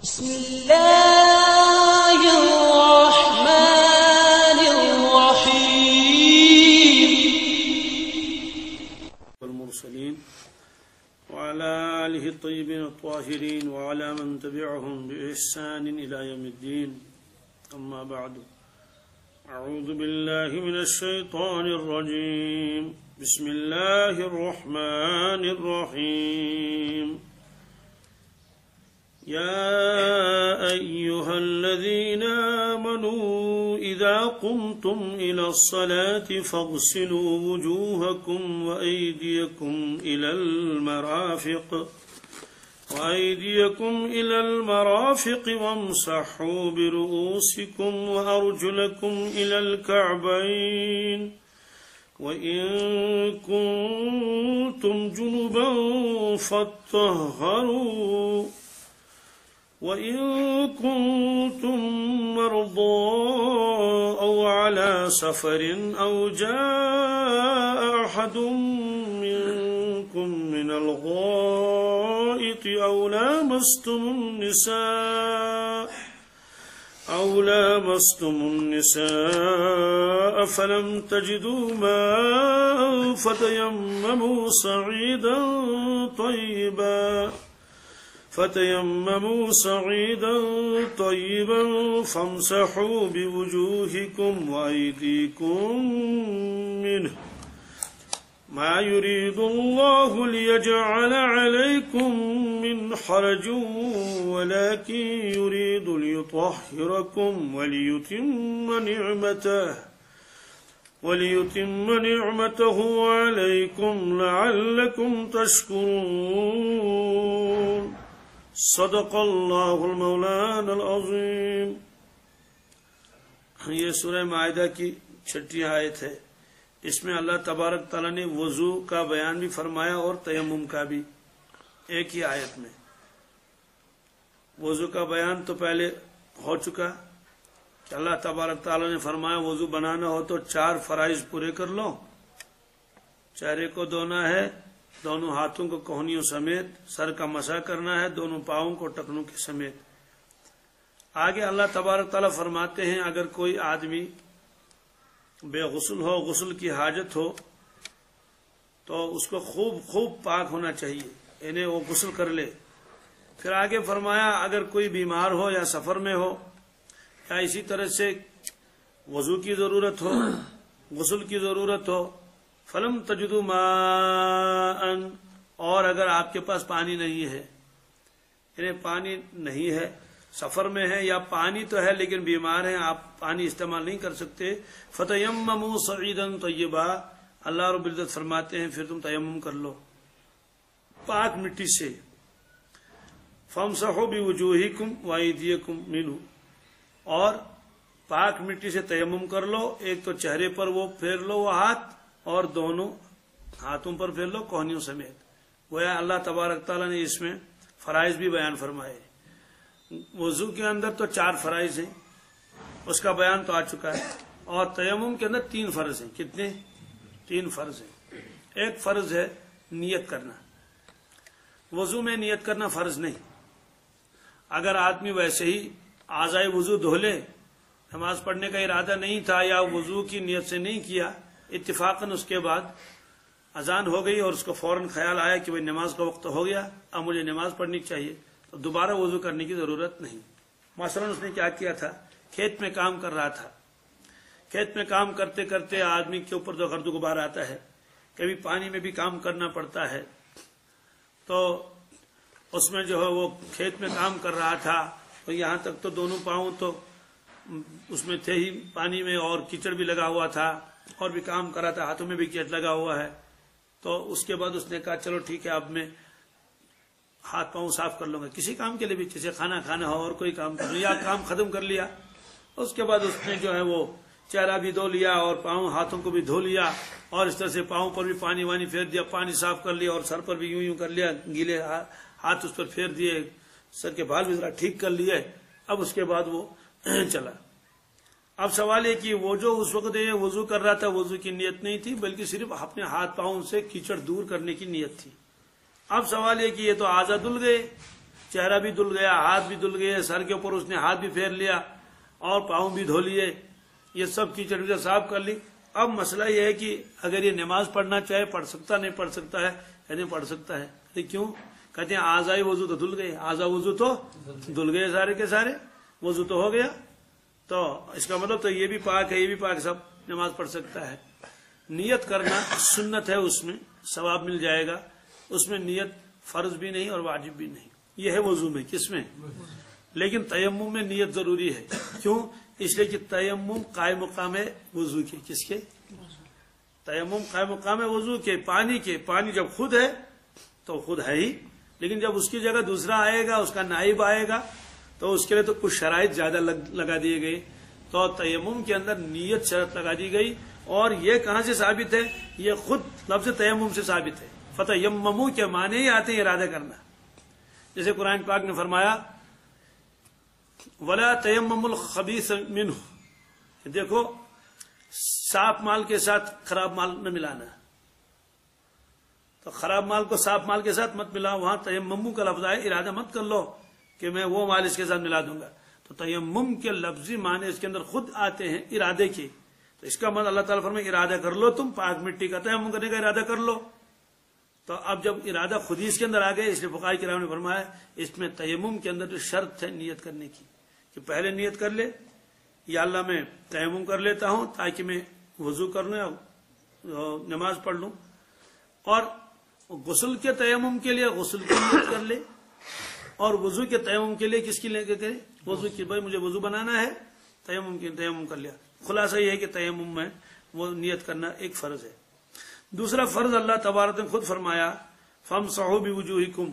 بسم الله الرحمن الرحيم والمرسلين وعلى آله الطيبين الطاهرين وعلى من تبعهم بإحسان إلى يوم الدين أما بعد أعوذ بالله من الشيطان الرجيم بسم الله الرحمن الرحيم يا أيها الذين آمنوا إذا قمتم إلى الصلاة فاغسلوا وجوهكم وأيديكم إلى المرافق وامسحوا برؤوسكم وأرجلكم إلى الكعبين وإن كنتم جنبا فاطهروا وإن كنتم مرضى أو على سفر أو جاء أحد منكم من الغائط أو لامستم النساء فلم تجدوا ماء فتيمموا صعيدا طيبا فامسحوا بوجوهكم وأيديكم منه ما يريد الله ليجعل عليكم من حرج ولكن يريد ليطهركم وليتم نعمته عليكم لعلكم تشكرون صدق اللہ المولانا العظیم۔ یہ سورہ مائدہ کی 6 آیت ہے۔ اس میں اللہ تبارک تعالیٰ نے وضو کا بیان بھی فرمایا اور تیمم کا بھی ایک ہی آیت میں۔ وضو کا بیان تو پہلے ہو چکا کہ اللہ تبارک تعالیٰ نے فرمایا وضو بنانا ہو تو 4 فرائض پورے کر لو۔ چہرے کو دھونا ہے، دونوں ہاتھوں کو کوہنیوں سمیت، سر کا مسح کرنا ہے، دونوں پاؤں کو ٹکنوں کے سمیت۔ آگے اللہ تبارک تعالیٰ فرماتے ہیں اگر کوئی آدمی بے غسل ہو، غسل کی حاجت ہو تو اس کو خوب پاک ہونا چاہیے، یعنی وہ غسل کر لے۔ پھر آگے فرمایا اگر کوئی بیمار ہو یا سفر میں ہو یا اسی طرح سے وضو کی ضرورت ہو، غسل کی ضرورت ہو، فلم تجدوا ماء، اور اگر آپ کے پاس پانی نہیں ہے، یعنی پانی نہیں ہے، سفر میں ہے یا پانی تو ہے لیکن بیمار ہیں، آپ پانی استعمال نہیں کر سکتے، فتیمموا صعیدا طیبا، اللہ رب العزت فرماتے ہیں پھر تم تیمم کر لو پاک مٹی سے۔ فامسحوا بوجوہکم وایدیکم منہ، اور پاک مٹی سے تیمم کر لو، ایک تو چہرے پر وہ پھیر لو وہ ہاتھ، اور دونوں ہاتھوں پر پھیر لو کوہنیوں سمیت۔ گویا اللہ تبارک تعالیٰ نے اس میں فرائض بھی بیان فرمائے۔ وضو کے اندر تو 4 فرائض ہیں، اس کا بیان تو آ چکا ہے، اور تیمم کے اندر 3 فرض ہیں۔ کتنے؟ 3 فرض ہیں۔ ایک فرض ہے نیت کرنا، وضو میں نیت کرنا فرض نہیں۔ اگر آدمی ویسے ہی اعضائے وضو دھو لے، نماز پڑھنے کا ارادہ نہیں تھا یا وضو کی نیت سے نہیں کیا، اتفاقاً اس کے بعد اذان ہو گئی اور اس کو فوراً خیال آیا کہ بھائی نماز کا وقت ہو گیا، اب مجھے نماز پڑھنی چاہیے، تو دوبارہ وضو کرنے کی ضرورت نہیں۔ مثلا اس نے کیا کیا تھا، کھیت میں کام کر رہا تھا، کھیت میں کام کرتے کرتے آدمی کے اوپر تو گرد و غبار آتا ہے، کبھی پانی میں بھی کام کرنا پڑتا ہے، تو اس میں جو ہے وہ کھیت میں کام کر رہا تھا تو یہاں تک تو دونوں پاؤں تو اس میں تھے ہی پانی میں، اور کیچڑ بھی لگا ہوا تھا، اور بھی کام کر رہا تھا، ہاتھوں میں بھی کیچڑ لگا ہوا ہے۔ تو اس کے بعد اس نے کہا چلو ٹھیک ہے اب میں ہاتھ پاؤں صاف کر لوں گا، کسی کام کے لیے بھی، جیسے کھانا کھانا ہو اور کوئی کام کر لیا، کام ختم کر لیا۔ اس کے بعد اس نے جو ہے وہ چہرہ بھی دھو لیا اور پاؤں ہاتھوں کو بھی دھو لیا، اور اس طرح سے پاؤں پر بھی پانی وانی پھیر دیا، پانی صاف کر لیا، اور سر پر بھی یوں کر لیا، گیلے ہاتھ اس پر پھیر دیے، سر کے بال بھی ذرا ٹھیک کر لیے۔ اب اس کے بعد وہ چلا۔ اب سوال ہے کہ وہ جو اس وقت وضو کر رہا تھا وضو کی نیت نہیں تھی بلکہ صرف اپنے ہاتھ پاؤں سے کیچڑ دور کرنے کی نیت تھی۔ اب سوال ہے کہ یہ تو اعضاء دھل گئے، چہرہ بھی دھل گیا، ہاتھ بھی دھل گئے، سر کے اوپر اس نے ہاتھ بھی پھیر لیا اور پاؤں بھی دھو لیے، یہ سب کیچڑ ویچڑ صاف کر لی. اب مسئلہ یہ ہے کہ اگر یہ نماز پڑھنا چاہے پڑھ سکتا نہیں پڑھ سکتا ہے؟ کہتے پڑھ سکتا ہے. کیوں؟ کہتے ہیں اعضاء وضو تو دھل گئے، اعضاء وضو تو دھل گئے سارے کے سارے، وضو تو ہو گیا. تو اس کا مطلب تو یہ بھی پاک ہے، یہ بھی پاک، سب نماز پڑھ سکتا ہے. نیت کرنا سنت ہے، اس میں ثواب مل جائے گا. اس میں نیت فرض بھی نہیں اور واجب بھی نہیں. یہ ہے وضو میں. کس میں؟ لیکن تیمم میں نیت ضروری ہے. کیوں؟ اس لیے کہ تیمم قائم مقام ہے وضو کے. کس کے؟ تیمم قائم مقام ہے وضو کے، پانی کے. پانی جب خود ہے تو خود ہے ہی، لیکن جب اس کی جگہ دوسرا آئے گا، اس کا نائب آئے گا، تو اس کے لیے تو کچھ شرائط زیادہ لگا دیے گئے. تو تیمم کے اندر نیت شرط لگا دی گئی. اور یہ کہاں سے ثابت ہے؟ یہ خود لفظ تیمم سے ثابت ہے. فتیمموا کے معنی ہی آتے ہیں ارادہ کرنا. جیسے قرآن پاک نے فرمایا وَلَا تَيَمَّمُوا الْخَبِيثَ مِنْهُ، دیکھو صاف مال کے ساتھ خراب مال نہ ملانا. تو خراب مال کو صاف مال کے ساتھ مت ملا. وہاں تیمم کا لفظ آئے، ارادہ مت کر لو کہ میں وہ مال اس کے ساتھ ملا دوں گا. تو تیمم کے لفظی معنی اس کے اندر خود آتے ہیں ارادے کے. تو اس کا مطلب اللہ تعالیٰ فرمائے ارادہ کر لو، تم پاک مٹی کا تیمم کرنے کا ارادہ کر لو. تو اب جب ارادہ خود ہی اس کے اندر آ گئے، اس لیے فقہاء کرام نے فرمایا اس میں تیمم کے اندر جو شرط ہے نیت کرنے کی، کہ پہلے نیت کر لے یا اللہ میں تیمم کر لیتا ہوں تاکہ میں وضو کر لوں یا نماز پڑھ لوں. اور غسل کے تیمم کے لیے غسل کی نیت کر لے، اور وضو کے تیمم کے لیے کس کی لے کے کرے؟ وضو کی. بھائی مجھے وضو بنانا ہے، تیمم کی تیمم کر لیا. خلاصہ یہ ہے کہ تیمم میں وہ نیت کرنا ایک فرض ہے. دوسرا فرض اللہ تبارک نے خود فرمایا فَامْسَحُوا بِوُجُوهِكُمْ،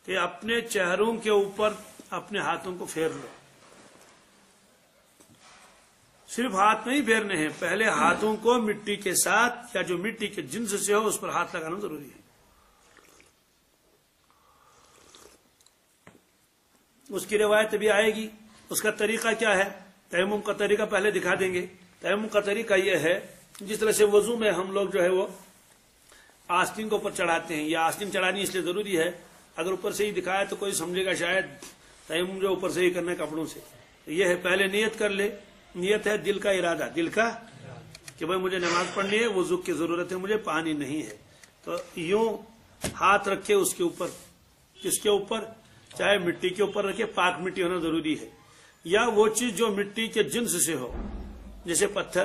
کہ اپنے چہروں کے اوپر اپنے ہاتھوں کو پھیر لو. صرف ہاتھ نہیں پھیرنے ہیں، پہلے ہاتھوں کو مٹی کے ساتھ یا جو مٹی کے جنس سے ہو اس پر ہاتھ لگانا ضروری ہے. اس کی روایت بھی آئے گی. اس کا طریقہ کیا ہے؟ تیمم کا طریقہ پہلے دکھا دیں گے. تیمم کا طریقہ یہ ہے جس طرح سے وضو میں ہم لوگ جو ہے وہ آستین کو اوپر چڑھاتے ہیں، یا آستین چڑھانی اس لیے ضروری ہے، اگر اوپر سے ہی دکھایا تو کوئی سمجھے گا شاید تیمم جو اوپر سے ہی کرنا ہے کپڑوں سے. یہ ہے پہلے نیت کر لے. نیت ہے دل کا ارادہ، دل کا کہ بھائی مجھے نماز پڑھنی ہے، وضو کی ضرورت ہے، مجھے پانی نہیں ہے. تو یوں ہاتھ رکھے اس کے اوپر. کس کے اوپر؟ چاہے مٹی کے اوپر رکھے، پاک مٹی ہونا ضروری ہے، یا وہ چیز جو مٹی کے جنس سے ہو، جیسے پتھر،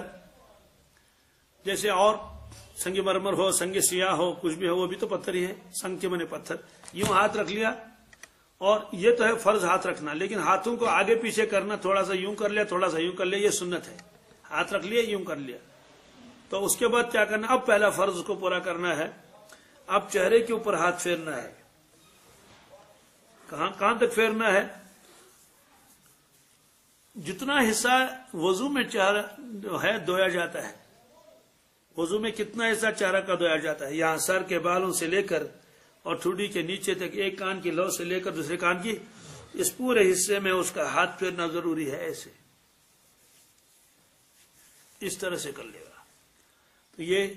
جیسے اور سنگ مرمر ہو، سنگ سیاہ ہو، کچھ بھی ہو، وہ بھی تو پتھر ہی ہے. سنگ کے بنے پتھر. یوں ہاتھ رکھ لیا. اور یہ تو ہے فرض ہاتھ رکھنا، لیکن ہاتھوں کو آگے پیچھے کرنا، تھوڑا سا یوں کر لیا، تھوڑا سا یوں کر لیا، یہ سنت ہے. ہاتھ رکھ لیا، یوں کر لیا. تو اس کے بعد کیا کرنا؟ اب پہلا فرض کو پورا کرنا ہے. اب چہرے کے اوپر ہاتھ پھیرنا ہے. کہاں تک پھیرنا ہے؟ جتنا حصہ وضو میں چہرہ جو ہے دھویا جاتا ہے، وضو میں کتنا حصہ چہرہ کا دھویا جاتا ہے، یہاں سر کے بالوں سے لے کر اور ٹھوڑی کے نیچے تک، ایک کان کی لو سے لے کر دوسرے کان کی، اس پورے حصے میں اس کا ہاتھ پھیرنا ضروری ہے. ایسے اس طرح سے کر لے گا. تو یہ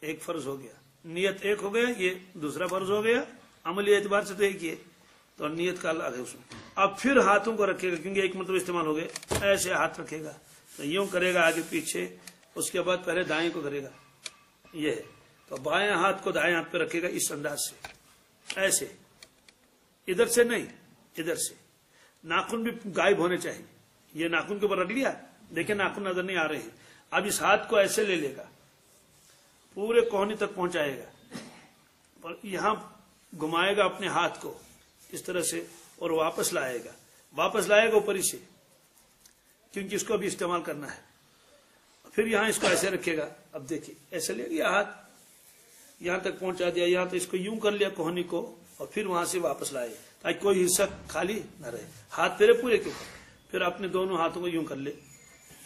ایک فرض ہو گیا. نیت ایک ہو گیا، یہ دوسرا فرض ہو گیا. عملی اعتبار سے تو ایک ہی ہے، تو نیت کا الگ ہے اس میں. اب پھر ہاتھوں کو رکھے گا، کیونکہ ایک مطلب استعمال ہو گئے. ایسے ہاتھ رکھے گا، تو یوں کرے گا آگے پیچھے. اس کے بعد پہلے دائیں کو کرے گا، یہ ہے. تو بائیں ہاتھ کو دائیں ہاتھ پہ رکھے گا اس انداز سے، ایسے. ادھر سے نہیں، ادھر سے. ناخن بھی غائب ہونے چاہیے. یہ ناخن کے اوپر رکھ لیا، دیکھیں ناخن نظر نہیں آ رہے ہیں. اب اس ہاتھ کو ایسے لے لے گا، پورے کوہنی تک پہنچائے گا، اور یہاں گھمائے گا اپنے ہاتھ کو اس طرح سے، اور واپس لائے گا اوپر ہی سے، کیونکہ اس کو بھی استعمال کرنا ہے. پھر یہاں اس کو ایسے رکھے گا. اب دیکھیے ایسے لے گیا ہاتھ، یہاں تک پہنچا دیا، یہاں تو اس کو یوں کر لیا کوہنی کو، اور پھر وہاں سے واپس لائے تاکہ کوئی حصہ خالی نہ رہے. ہاتھ پھیرے پورے کے اوپر. پھر اپنے دونوں ہاتھوں کو یوں کر لے.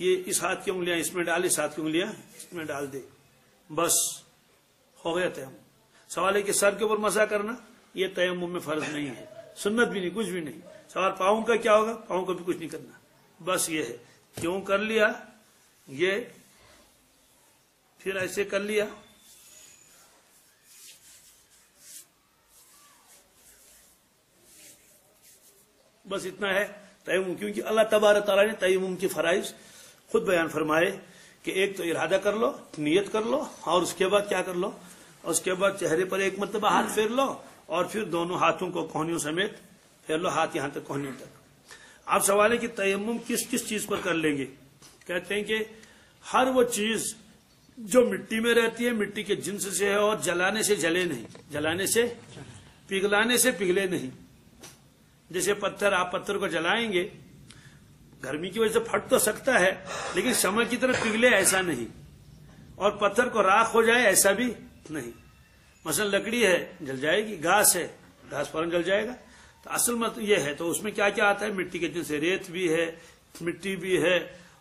یہ اس ہاتھ کی انگلیاں اس میں ڈال، اس ہاتھ کی انگلیاں اس میں ڈال دے. بس ہو گیا تیمم. سوال ہے کہ سر کے اوپر مسح کرنا، یہ تیمم میں فرض نہیں ہے، سنت بھی نہیں، کچھ بھی نہیں. سوال پاؤں کا کیا ہوگا؟ پاؤں کو بھی کچھ نہیں کرنا. بس یہ ہے، کیوں کر لیا، یہ پھر ایسے کر لیا. بس اتنا ہے تیمم، کیونکہ اللہ تبارک تعالیٰ نے تیمم کی فرائض خود بیان فرمائے کہ ایک تو ارادہ کر لو، نیت کر لو، اور اس کے بعد کیا کر لو، اس کے بعد چہرے پر ایک مرتبہ ہاتھ پھیر لو اور پھر دونوں ہاتھوں کو کوہنیوں سمیت پھیر لو، ہاتھ یہاں تک کوہنیوں تک۔ اب سوال ہے کہ تیمم کس کس چیز پر کر لیں گے؟ کہتے ہیں کہ ہر وہ چیز جو مٹی میں رہتی ہے، مٹی کے جنس سے ہے اور جلانے سے جلے نہیں، جلانے سے پگھلانے سے پگھلے نہیں۔ جیسے پتھر، آپ پتھر کو جلائیں گے، گرمی کی وجہ سے پھٹ تو سکتا ہے لیکن شمع کی طرح پگھلے ایسا نہیں، اور پتھر کو راکھ ہو جائے ایسا بھی نہیں۔ مثلا لکڑی ہے جل جائے گی، گھاس ہے گھاس فوراً جل جائے گا۔ تو اصل مطلب یہ ہے، تو اس میں کیا کیا آتا ہے؟ مٹی کے جن سے ریت بھی ہے، مٹی بھی ہے،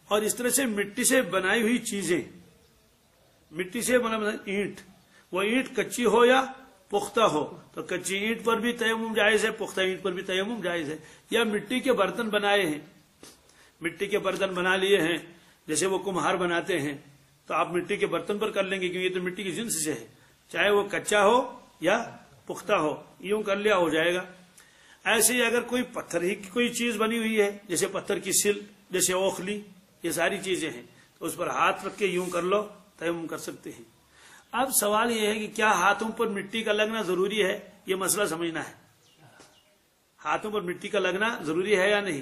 اور اس طرح سے مٹی سے بنائی ہوئی چیزیں، مٹی سے بنا اینٹ، وہ اینٹ کچی ہو یا پختہ ہو، تو کچی اینٹ پر بھی تیمم جائز ہے، پختہ اینٹ پر بھی تیمم جائز ہے۔ یا مٹی کے برتن بنائے ہیں، مٹی کے برتن بنا لیے ہیں، جیسے وہ کمہار بناتے ہیں، تو آپ مٹی کے برتن پر کر لیں گے، کیونکہ یہ تو مٹی کی جنس سے ہے، چاہے وہ کچا ہو یا پختہ ہو، یوں کر لیا ہو جائے گا۔ ایسے ہی اگر کوئی پتھر ہی کی کوئی چیز بنی ہوئی ہے، جیسے پتھر کی سل، جیسے اوکھلی، یہ ساری چیزیں ہیں، تو اس پر ہاتھ رکھ کے یوں کر لو، تیمم کر سکتے ہیں۔ اب سوال یہ ہے کہ کیا ہاتھوں پر مٹی کا لگنا ضروری ہے؟ یہ مسئلہ سمجھنا ہے، ہاتھوں پر مٹی کا لگنا ضروری ہے یا نہیں؟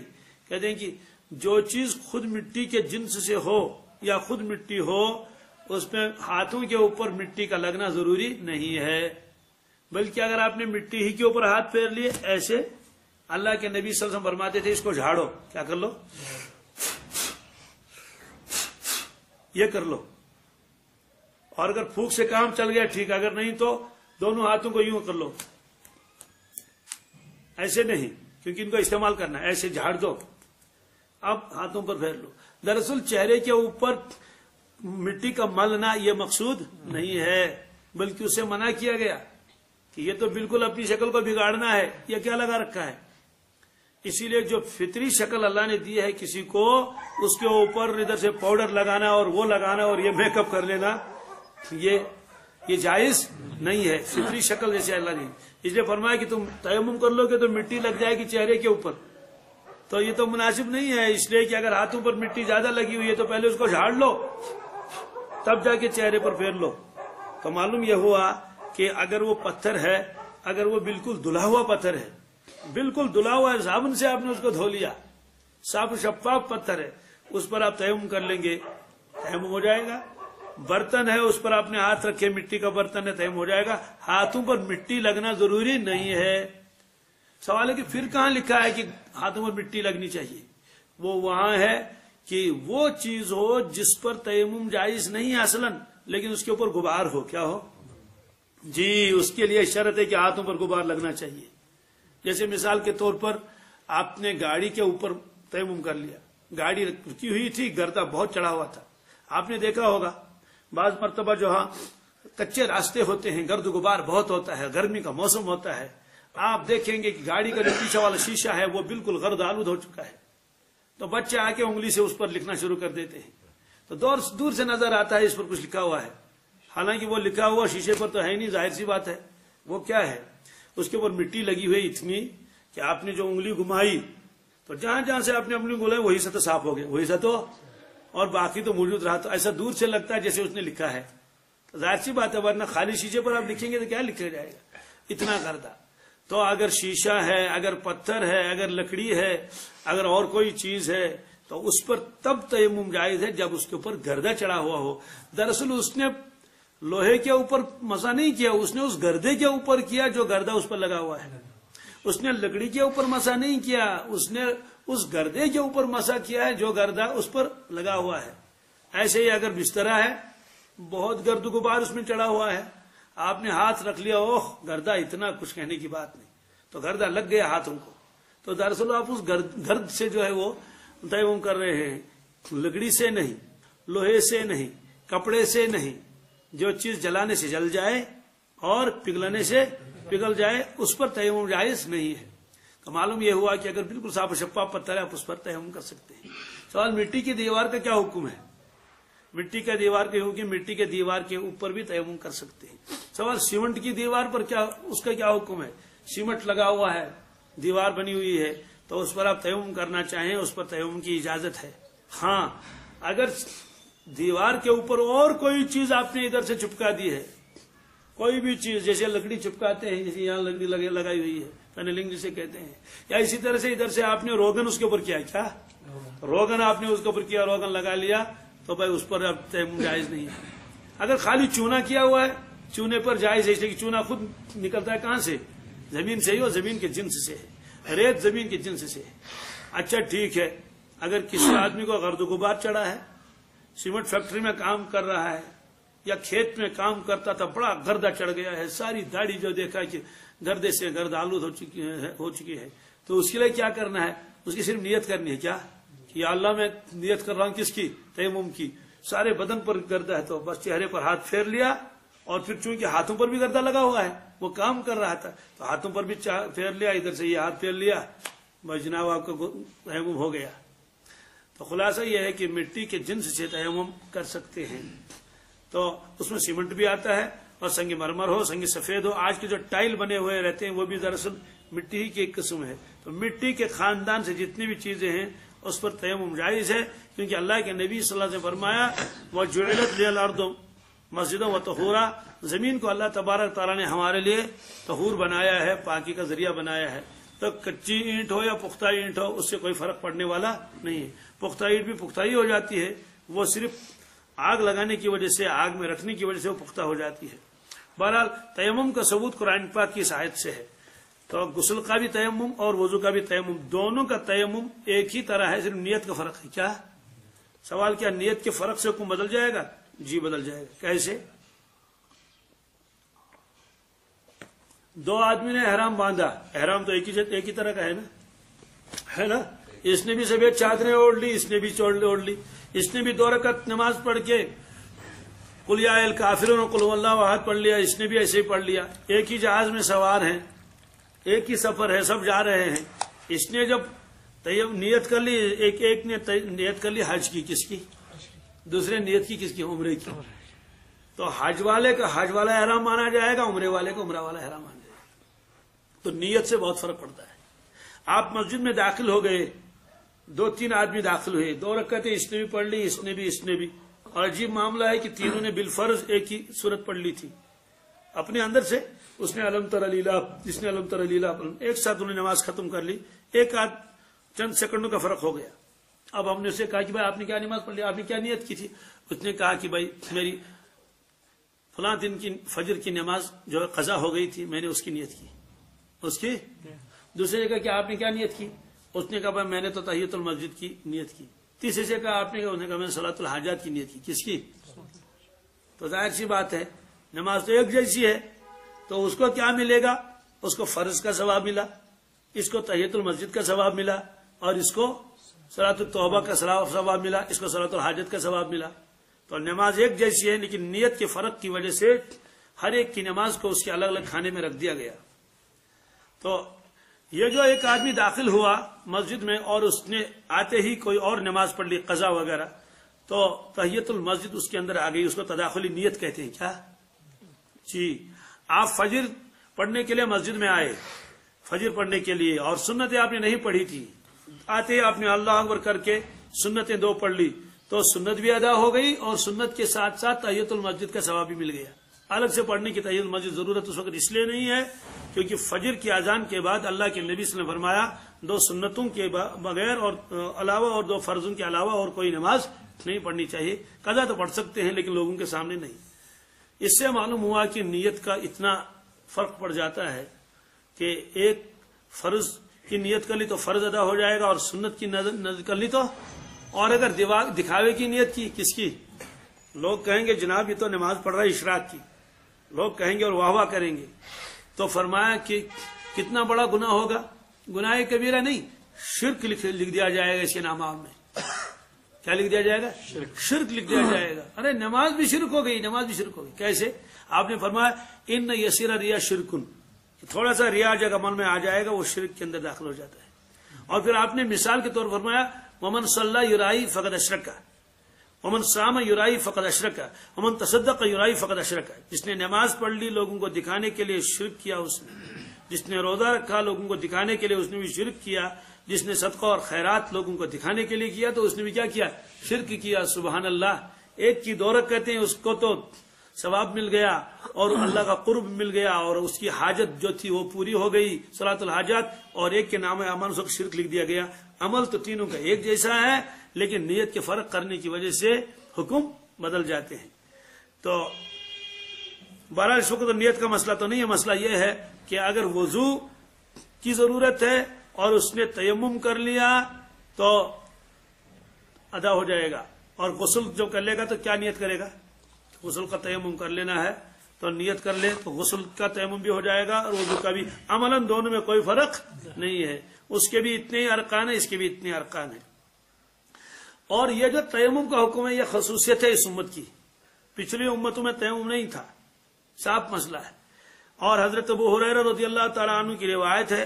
کہتے ہیں کہ جو چیز خود مٹی کے جنس سے ہو یا خود مٹی ہو، اس میں ہاتھوں کے اوپر مٹی کا لگنا ضروری نہیں ہے، بلکہ اگر آپ نے مٹی ہی کے اوپر ہاتھ پھیر لیے، ایسے اللہ کے نبی صلی اللہ علیہ وسلم فرماتے تھے اس کو جھاڑو، کیا کر لو، یہ کر لو، اور اگر پھونک سے کام چل گیا ٹھیک، اگر نہیں تو دونوں ہاتھوں کو یوں کر لو، ایسے نہیں، کیونکہ ان کو استعمال کرنا ہے، ایسے جھاڑ دو، اب ہاتھوں پر پھیر لو۔ دراصل چہرے کے اوپر مٹی کا ملنا یہ مقصود نہیں ہے، بلکہ اسے منع کیا گیا کہ یہ تو بالکل اپنی شکل کو بگاڑنا ہے، یہ کیا لگا رکھا ہے۔ اسی لیے جو فطری شکل اللہ نے دی ہے کسی کو، اس کے اوپر ادھر سے پاؤڈر لگانا اور وہ لگانا اور یہ میک اپ کر لینا، یہ جائز نہیں ہے۔ فطری شکل جیسے اللہ نے، اس لیے فرمایا کہ تم تیمم کر لو گے تو مٹی لگ جائے گی چہرے کے اوپر، تو یہ تو مناسب نہیں ہے۔ اس لیے کہ اگر ہاتھوں پر مٹی زیادہ لگی ہوئی ہے تو پہلے اس کو جھاڑ لو، تب جا کے چہرے پر پھیر لو۔ تو معلوم یہ ہوا کہ اگر وہ پتھر ہے، اگر وہ بالکل دھلا ہوا پتھر ہے، بالکل دھلا ہوا ہے، صابن سے آپ نے اس کو دھو لیا، صاف شفاف پتھر ہے، اس پر آپ تیمم کر لیں گے، تیمم ہو جائے گا۔ برتن ہے، اس پر آپ نے ہاتھ رکھے، مٹی کا برتن ہے، تیمم ہو جائے گا۔ ہاتھوں پر مٹی لگنا ضروری نہیں ہے۔ سوال ہے کہ پھر کہاں لکھا ہے کہ ہاتھوں پر مٹی لگنی چاہیے؟ وہ وہاں ہے کہ وہ چیز ہو جس پر تیمم جائز نہیں ہے اصلاً، لیکن اس کے اوپر غبار ہو، کیا ہو جی، اس کے لیے شرط ہے کہ ہاتھوں پر غبار لگنا چاہیے۔ جیسے مثال کے طور پر آپ نے گاڑی کے اوپر تیمم کر لیا، گاڑی رکی ہوئی تھی، گردہ بہت چڑھا ہوا تھا، آپ نے دیکھا ہوگا بعض مرتبہ جہاں کچے راستے ہوتے ہیں، گرد غبار بہت ہوتا ہے، گرمی کا موسم ہوتا ہے، آپ دیکھیں گے کہ گاڑی کا جو پیچھے والا شیشہ ہے وہ بالکل گرد آلود ہو چکا ہے، تو بچے آ کے انگلی سے اس پر لکھنا شروع کر دیتے ہیں، تو دور سے نظر آتا ہے اس پر کچھ لکھا ہوا ہے، حالانکہ وہ لکھا ہوا شیشے پر تو ہے نہیں، ظاہر سی بات ہے۔ وہ کیا ہے؟ اس کے اوپر مٹی لگی ہوئی اتنی کہ آپ نے جو انگلی گھمائی تو جہاں جہاں سے آپ نے اپنی انگلی وہی سے تو صاف ہو گئے، وہی سے تو، اور باقی تو موجود رہا، تو ایسا دور سے لگتا ہے جیسے اس نے لکھا ہے۔ ظاہر سی بات ہے، ورنہ خالی شیشے پر آپ لکھیں گے تو کیا لکھا جائے گا اتنا گردہ۔ تو اگر شیشہ ہے، اگر پتھر ہے، اگر لکڑی ہے، اگر اور کوئی چیز ہے، تو اس پر تب تیمم جائز ہے جب اس کے اوپر گردہ چڑھا ہوا ہو۔ دراصل اس نے لوہے کے اوپر مسا نہیں کیا، اس نے اس گردے کے اوپر کیا جو گردہ اس پر لگا ہوا ہے۔ اس نے لکڑی کے اوپر مسا نہیں کیا، اس نے اس گردے کے اوپر مسا کیا ہے جو گردہ اس پر لگا ہوا ہے۔ ایسے ہی اگر بسترا ہے، بہت گرد غبار اس میں چڑھا ہوا ہے، آپ نے ہاتھ رکھ لیا، اوہ گردہ، اتنا کچھ کہنے کی بات نہیں، تو گردہ لگ گیا ہاتھوں کو، تو دراصل آپ اس گرد سے جو ہے وہ تیمم کر رہے ہیں، لکڑی سے نہیں، لوہے سے نہیں، کپڑے سے نہیں، جو چیز جلانے سے جل جائے اور پگھلنے سے پگھل جائے اس پر تیمم جائز نہیں ہے۔ تو معلوم یہ ہوا کہ اگر بالکل صاف و شفاف پتھر ہے آپ اس پر تیمم کر سکتے ہیں۔ سوال مٹی کی دیوار کا کیا حکم ہے؟ مٹی کا دیوار کے حکم، مٹی کے دیوار کے اوپر بھی تیمم کر سکتے ہیں۔ سوال سیمنٹ کی دیوار پر کیا، اس کا کیا حکم ہے؟ سیمنٹ لگا ہوا ہے، دیوار بنی ہوئی ہے، تو اس پر آپ تیمم کرنا چاہیں اس پر تیمم کی اجازت ہے. ہاں اگر دیوار کے اوپر اور کوئی چیز آپ نے ادھر سے چپکا دی ہے، کوئی بھی چیز جیسے لکڑی چپکاتے ہیں، جیسے یہاں لکڑی لگائی ہوئی ہے پینلنگ جسے کہتے ہیں، یا اسی طرح سے ادھر سے آپ نے روغن اس کے اوپر کیا روغن آپ نے اس کے اوپر کیا، روغن لگا لیا، تو بھائی اس پر اب تیمم جائز نہیں ہے. اگر خالی چونا کیا ہوا ہے، چونے پر جائز ہے، اس لیے کہ چونا خود نکلتا ہے کہاں سے؟ زمین سے ہی، اور زمین کے جنس سے ہے، ریت زمین کے جنس سے ہے. اچھا ٹھیک ہے، اگر کسی آدمی کو گرد و غبار چڑھا ہے، سیمنٹ فیکٹری میں کام کر رہا ہے یا کھیت میں کام کرتا تھا، بڑا گردہ چڑھ گیا ہے، ساری داڑھی جو دیکھا کہ گردے سے گرد آلود ہو چکی ہے، تو اس کے لیے کیا کرنا ہے؟ اس کی صرف نیت کرنی ہے. کیا کہ یا اللہ میں نیت کر رہا ہوں کس کی؟ تیمم کی. سارے بدن پر گردہ ہے تو بس چہرے پر ہاتھ پھیر لیا، اور پھر چونکہ ہاتھوں پر بھی گردہ لگا ہوا ہے، وہ کام کر رہا تھا تو ہاتھوں پر بھی پھیر لیا، ادھر سے یہ ہاتھ پھیر لیا، بس جناب آپ کا تیمم ہو گیا. تو خلاصہ یہ ہے کہ مٹی کے جنس سے تیمم کر سکتے ہیں. تو اس میں سیمنٹ بھی آتا ہے، اور سنگ مرمر ہو، سنگ سفید ہو. آج کے جو ٹائل بنے ہوئے رہتے ہیں وہ بھی دراصل مٹی ہی کی ایک قسم ہے. تو مٹی کے خاندان سے جتنی بھی چیزیں ہیں اس پر تیمم جائز ہے، کیونکہ اللہ کے نبی صلی اللہ علیہ وسلم نے فرمایا وَجُعِلَتْ لِيَ الْأَرْضُ مَسْجِدًا وَطَهُورًا، زمین کو اللہ تبارک تعالیٰ نے ہمارے لیے طہور بنایا ہے، پاکی کا ذریعہ بنایا ہے. تو کچی اینٹ ہو یا پختہ اینٹ ہو، اس سے کوئی فرق پڑنے والا نہیں ہے. پختہ اینٹ بھی پختہ ہی ہو جاتی ہے، وہ صرف آگ لگانے کی وجہ سے، آگ میں رکھنے کی وجہ سے وہ پختہ ہو جاتی ہے. بہرحال تیمم کا ثبوت قرآن پاک کی آیت سے ہے. تو غسل کا بھی تیمم اور وضو کا بھی تیمم، دونوں کا تیمم ایک ہی طرح ہے، صرف نیت کا فرق ہے. کیا سوال؟ کیا نیت کے فرق سے حکم بدل جائے گا؟ جی بدل جائے گا. کیسے؟ دو آدمی نے احرام باندھا، احرام تو ایک ہی طرح کا ہے نا. اس نے بھی سفید چادریں اوڑھ لی، اس نے بھی اوڑھ لی. اس نے بھی 2 رکعت نماز پڑھ کے قل یا الکافرون اور قل هو اللہ احد پڑھ لیا، اس نے بھی ایسے ہی پڑھ لیا. ایک ہی جہاز میں سوار ہیں، ایک ہی سفر ہے، سب جا رہے ہیں. اس نے جب نیت کر لی، ایک نے نیت کر لی حج کی، کس کی؟ دوسرے نیت کی کس کی؟ عمرے کی. تو حج والے کا حج والا احرام مانا جائے گا، عمرے والے کا عمرہ والا احرام مانا جائے گا. تو نیت سے بہت فرق پڑتا ہے. آپ مسجد میں داخل ہو گئے، 2-3 آدمی داخل ہوئے، 2 رکعتیں اس نے بھی پڑھ لی، اس نے بھی. اور عجیب معاملہ ہے کہ تینوں نے بالفرض ایک ہی صورت پڑھ لی تھی اپنے اندر سے. اس نے علم تر لیلا، جس نے علم تر لیلا، ایک ساتھ انہوں نے نماز ختم کر لی. ایک آدھ چند سیکنڈوں کا فرق ہو گیا. اب ہم نے اسے کہا کہ بھائی آپ نے کیا نماز پڑھ لی، آپ نے کیا نیت کی تھی؟ اس نے کہا کہ بھائی میری فلاں دن کی فجر کی نماز جو ہے قضا ہو گئی تھی، میں نے اس کی نیت کی. اس کی دوسرے نے کہا کہ آپ نے کیا نیت کی؟ اس نے کہا بھائی میں نے تو تحیت المسجد کی نیت کی. تیسرے سے کہا آپ نے کہا، اس نے کہا میں نے صلاۃ الحاجات کی نیت کی. کس کی؟ تو ظاہر سی بات ہے نماز تو ایک جیسی ہے، تو اس کو کیا ملے گا؟ اس کو فرض کا ثواب ملا، اس کو تحیت المسجد کا ثواب ملا، اور اس کو صلاۃ التوبہ کا ثواب ملا، اس کو صلاۃ الحاجت کا ثواب ملا. تو نماز ایک جیسی ہے، لیکن نیت کے فرق کی وجہ سے ہر ایک کی نماز کو اس کے الگ الگ کھانے میں رکھ دیا گیا. تو یہ جو ایک آدمی داخل ہوا مسجد میں اور اس نے آتے ہی کوئی اور نماز پڑھ لی قضا وغیرہ، تو تحیت المسجد اس کے اندر آ گئی. اس کو تداخلی نیت کہتے ہیں. کیا؟ جی آپ فجر پڑھنے کے لیے مسجد میں آئے، فجر پڑھنے کے لیے، اور سنتیں آپ نے نہیں پڑھی تھی. آتے ہی آپ نے اللہ اکبر کر کے سنتیں 2 پڑھ لی، تو سنت بھی ادا ہو گئی اور سنت کے ساتھ ساتھ تحیت المسجد کا ثواب بھی مل گیا. الگ سے پڑھنے کی تحیت المسجد ضرورت اس وقت اس لیے نہیں ہے کیونکہ فجر کی اذان کے بعد اللہ کے نبی صلی اللہ علیہ وسلم نے فرمایا 2 سنتوں کے بغیر اور علاوہ اور 2 فرضوں کے علاوہ اور کوئی نماز نہیں پڑھنی چاہیے. قضا تو پڑھ سکتے ہیں لیکن لوگوں کے سامنے نہیں. اس سے معلوم ہوا کہ نیت کا اتنا فرق پڑ جاتا ہے کہ ایک فرض کی نیت کر لی تو فرض ادا ہو جائے گا، اور سنت کی نظر کر لی تو، اور اگر دکھاوے کی نیت کی، کس کی؟ لوگ کہیں گے جناب یہ تو نماز پڑھ رہا ہے اشراق کی، لوگ کہیں گے اور واہ واہ کریں گے. تو فرمایا کہ کتنا بڑا گناہ ہوگا. گناہ کبیرہ نہیں، شرک لکھ دیا جائے گا اس کے نام میں. کیا لکھ دیا جائے گا؟ شرک لکھ دیا جائے گا. ارے نماز بھی شرک ہو گئی، نماز بھی شرک ہو گئی. کیسے؟ آپ نے فرمایا ان یسیر ریا شرکن، تھوڑا سا ریا جب عمل میں آ جائے گا وہ شرک کے اندر داخل ہو جاتا ہے. اور پھر آپ نے مثال کے طور پر فرمایا ومن صلی یرائی فقد اشرک، ومن صام یرائی فقد اشرک، ومن تصدق یرائی فقد اشرک. جس نے نماز پڑھ لی لوگوں کو دکھانے کے لیے شرک کیا اس نے، جس نے روزہ رکھا لوگوں کو دکھانے کے لیے اس نے بھی شرک کیا، جس نے صدقہ اور خیرات لوگوں کو دکھانے کے لیے کیا تو اس نے بھی کیا کیا؟ شرک کیا۔ سبحان اللہ، ایک کی دو رکعتیں ہیں، اس کو تو ثواب مل گیا اور اللہ کا قرب مل گیا اور اس کی حاجت جو تھی وہ پوری ہو گئی، صلاۃ الحاجات، اور ایک کے نام اعمال اس کو شرک لکھ دیا گیا۔ عمل تو تینوں کا ایک جیسا ہے لیکن نیت کے فرق کرنے کی وجہ سے حکم بدل جاتے ہیں۔ تو بہرحال اس وقت نیت کا مسئلہ تو نہیں ہے، مسئلہ یہ ہے کہ اگر وضو کی ضرورت ہے اور اس نے تیمم کر لیا تو ادا ہو جائے گا، اور غسل جو کر لے گا تو کیا نیت کرے گا؟ غسل کا تیمم کر لینا ہے تو نیت کر لے تو غسل کا تیمم بھی ہو جائے گا اور وضو کا بھی۔ عملاً دونوں میں کوئی فرق نہیں ہے، اس کے بھی اتنے ہی ارکان ہیں، اس کے بھی اتنے ارکان ہیں۔ اور یہ جو تیمم کا حکم ہے یہ خصوصیت ہے اس امت کی، پچھلی امتوں میں تیمم نہیں تھا، صاف مسئلہ ہے۔ اور حضرت ابو ہریرہ رضی اللہ تعالیٰ عنہ کی روایت ہے،